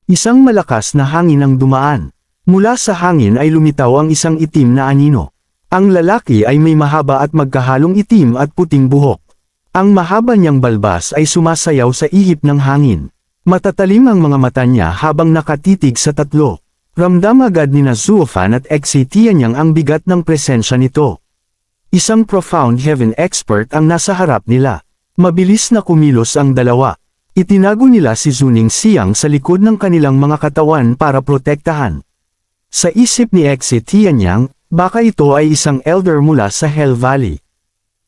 Isang malakas na hangin ang dumaan. Mula sa hangin ay lumitaw ang isang itim na anino. Ang lalaki ay may mahaba at magkahalong itim at puting buhok. Ang mahaba niyang balbas ay sumasayaw sa ihip ng hangin. Matatalim ang mga mata niya habang nakatitig sa tatlo. Ramdam agad ni Zhuo Fan at Xe Tianyang ang bigat ng presensya nito. Isang profound heaven expert ang nasa harap nila. Mabilis na kumilos ang dalawa. Itinago nila si Zuning Xiang sa likod ng kanilang mga katawan para protektahan. Sa isip ni Xe Tianyang, baka ito ay isang elder mula sa Hell Valley.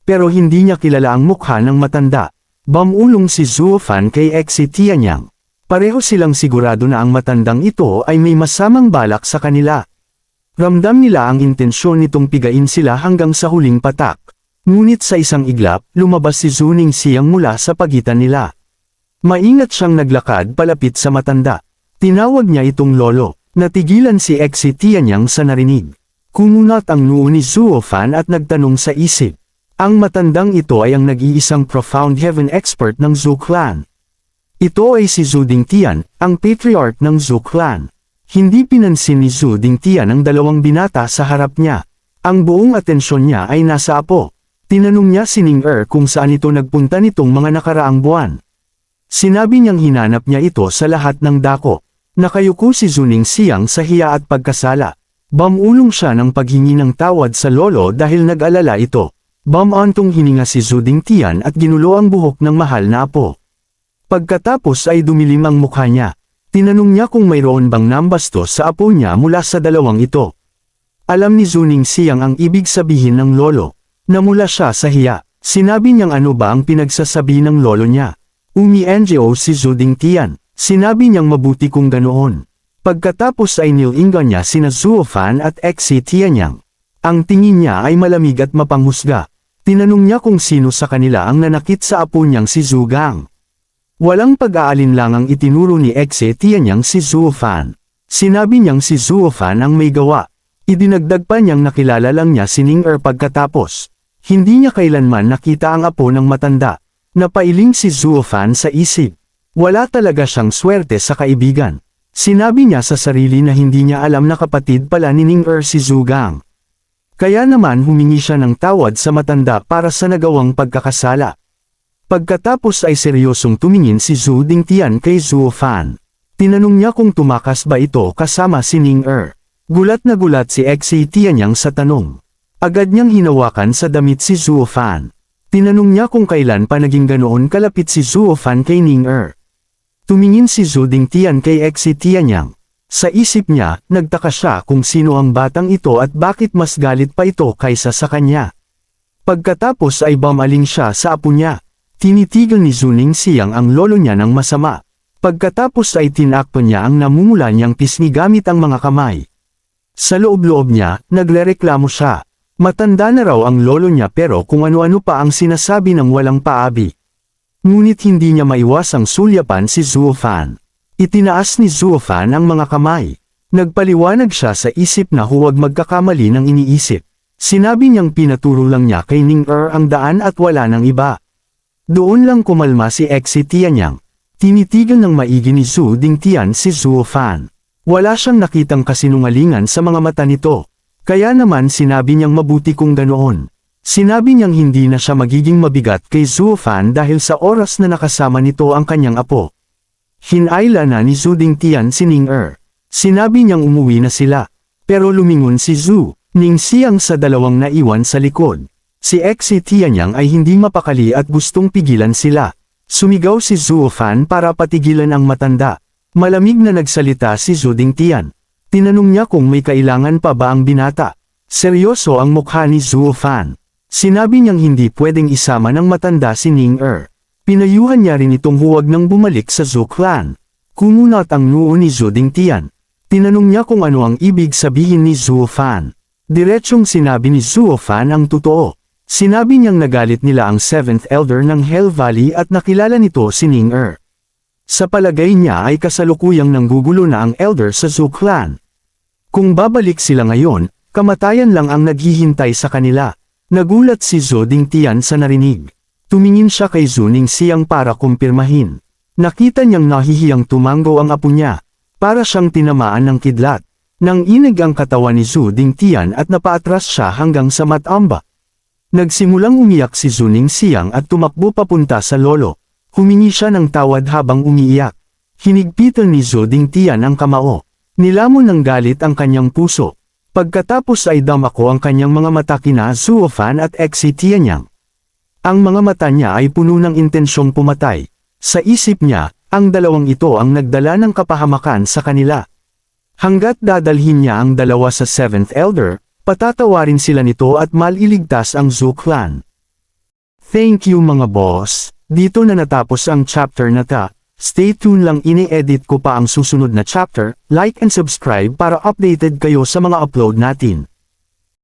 Pero hindi niya kilala ang mukha ng matanda. Bumulong si Zhuo Fan kay Xe Tianyang. Pareho silang sigurado na ang matandang ito ay may masamang balak sa kanila. Ramdam nila ang intensyon nitong pigain sila hanggang sa huling patak. Ngunit sa isang iglap, lumabas si Zuning Xiang mula sa pagitan nila. Maingat siyang naglakad palapit sa matanda. Tinawag niya itong lolo. Natigilan si Xe Tianyang sa narinig. Kumunat ang noo ni Zhuo Fan at nagtanong sa isip. Ang matandang ito ay ang nag-iisang profound heaven expert ng Zhou Clan. Ito ay si Zhu Dingtian, ang patriarch ng Zhou Clan. Hindi pinansin ni Zhu Dingtian ang dalawang binata sa harap niya. Ang buong atensyon niya ay nasa apo. Tinanong niya si Ning kung saan ito nagpunta nitong mga nakaraang buwan. Sinabi niyang hinanap niya ito sa lahat ng dako. Nakayuko si Zuning Xiang sa hiya at pagkasala. Bumulong siya ng paghingi ng tawad sa lolo dahil nag-alala ito. Bumantong hininga si Zhu Dingtian at ginulo ang buhok ng mahal na apo. Pagkatapos ay dumilim ang mukha niya. Tinanong niya kung mayroon bang nambastos sa apo niya mula sa dalawang ito. Alam ni Zuning Xiang ang ibig sabihin ng lolo. Namula siya sa hiya. Sinabi niyang ano ba ang pinagsasabi ng lolo niya. Umi-NGO si Zhu Dingtian. Sinabi niyang mabuti kung ganoon. Pagkatapos ay nilingan niya sina Zhuo Fan at Xe Tianyang. Ang tingin niya ay malamig at mapanghusga. Tinanong niya kung sino sa kanila ang nanakit sa apo niyang si Zhu Gang. Walang pag-aalinlangang itinuro ni Xe Tianyang si Zhuo Fan. Sinabi niyang si Zhuo Fan ang may gawa. Idinagdag pa niyang nakilala lang niya si Ning pagkatapos. Hindi niya kailanman nakita ang apo ng matanda. Napailing si Zhuo Fan sa isip. Wala talaga siyang swerte sa kaibigan. Sinabi niya sa sarili na hindi niya alam na kapatid pala ni Ning si Zhu Gang. Kaya naman humingi siya ng tawad sa matanda para sa nagawang pagkakasala. Pagkatapos ay seryosong tumingin si Zhu Dingtian kay Zhuo Fan. Tinanong niya kung tumakas ba ito kasama si Ning Gulat na gulat si Xe Tianyang sa tanong. Agad niyang hinawakan sa damit si Zhuo Fan. Tinanong niya kung kailan pa naging ganoon kalapit si Zhuo Fan kay Ning Tumingin si Zhu Dingtian kay Xe Tianyang. Sa isip niya, nagtaka siya kung sino ang batang ito at bakit mas galit pa ito kaysa sa kanya. Pagkatapos ay bumaling siya sa apo niya. Tinitigan ni Zuning Xiang ang lolo niya ng masama. Pagkatapos ay tinakto niya ang namumula niyang pisngi gamit ang mga kamay. Sa loob-loob niya, nagrereklamo siya. Matanda na raw ang lolo niya pero kung ano-ano pa ang sinasabi ng walang paabi. Ngunit hindi niya maiwasang sulyapan si Zhuo Fan. Itinaas ni Zhuo Fan ang mga kamay. Nagpaliwanag siya sa isip na huwag magkakamali ng iniisip. Sinabi niyang pinaturo lang niya kay Ning ang daan at wala ng iba. Doon lang kumalma si Xe Tianyang. Tinitigan ng maigi ni Zhu Dingtian si Zhuo Fan. Wala siyang nakitang kasinungalingan sa mga mata nito. Kaya naman sinabi niyang mabuti kung ganoon. Sinabi niyang hindi na siya magiging mabigat kay Zhuo Fan dahil sa oras na nakasama nito ang kanyang apo. Hinayla na ni Zhu Dingtian si Ning Sinabi niyang umuwi na sila. Pero lumingon si Zhu Ning Xiang sa dalawang naiwan sa likod. Si Xe Tianyang ay hindi mapakali at gustong pigilan sila. Sumigaw si Zhuo Fan para patigilan ang matanda. Malamig na nagsalita si Zhu Dingtian. Tinanong niya kung may kailangan pa ba ang binata. Seryoso ang mukha ni Zhuo Fan. Sinabi niyang hindi pwedeng isama ng matanda si Ning Pinayuhan niya rin itong huwag nang bumalik sa Zhou Clan. Kumunat ang noo ni Zhu Dingtian. Tinanong niya kung ano ang ibig sabihin ni Zhuo Fan. Diretsyong sinabi ni Zhuo Fan ang totoo. Sinabi niyang nagalit nila ang 7th Elder ng Hell Valley at nakilala nito si Ning Sa palagay niya ay kasalukuyang nanggugulo na ang Elder sa Zhou Clan. Kung babalik sila ngayon, kamatayan lang ang naghihintay sa kanila. Nagulat si Zhu Dingtian sa narinig. Tumingin siya kay Zuning Xiang para kumpirmahin. Nakita niyang nahihiyang tumango ang apo niya. Para siyang tinamaan ng kidlat. Nang inig ang katawan ni Zhu Dingtian at napaatras siya hanggang sa matamba. Nagsimulang umiyak si Zhu Ningxiang at tumakbo papunta sa lolo. Humingi siya ng tawad habang umiiyak. Hinigpitan ni Zhu Dingtian ang kamao. Nilamon ng galit ang kanyang puso. Pagkatapos ay damako ang kanyang mga mata kina Zuofan at Xi Tianyang. Ang mga mata niya ay puno ng intensyong pumatay. Sa isip niya, ang dalawang ito ang nagdala ng kapahamakan sa kanila. Hanggat dadalhin niya ang dalawa sa 7th Elder, patatawarin sila nito at maliligtas ang Zhu clan. Thank you mga boss. Dito na natapos ang chapter na ta. Stay tuned lang, ini-edit ko pa ang susunod na chapter. Like and subscribe para updated kayo sa mga upload natin.